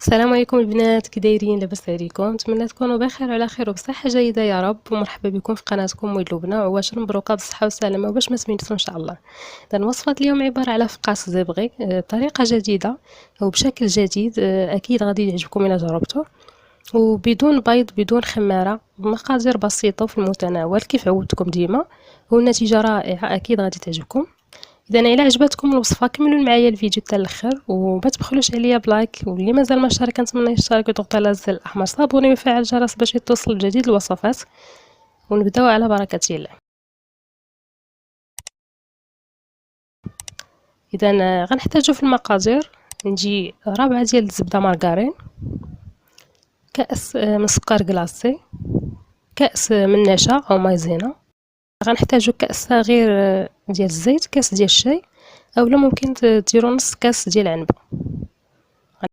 السلام عليكم البنات، كي دايرين؟ لاباس عليكم؟ نتمنى تكونوا بخير وعلى خير وبصحه جيده يا رب. ومرحبا بكم في قناتكم ويد لبنى، وعواشر مبروكه بالصحه والسلامه وباش ما سميتو ان شاء الله. اذا وصفه اليوم عباره على فقاس زبغي بطريقه جديده وبشكل جديد. اكيد غادي يعجبكم الا جربتوه، وبدون بيض بدون خماره، مقادير بسيطه وفي المتناول كيف عودتكم ديما، والنتيجه رائعه اكيد غادي تعجبكم. اذا الى عجبتكم الوصفه كملوا معايا الفيديو حتى الاخر، وما تبخلوش عليا بلايك، واللي مازال ما اشترك كنتمنى يشترك ويضغط على الزر الاحمر صابوني ويفعل الجرس باش يتوصل جديد الوصفات. ونبداو على بركه الله. اذا غنحتاجو في المقادير، نجي ربعه ديال الزبده مارغرين، كاس من سكر كلاصي، كاس من نشا او مايزينا، غنحتاجو كاس صغير ديال الزيت، كاس ديال الشاي، اولا ممكن ديروا نص كاس ديال العنبه.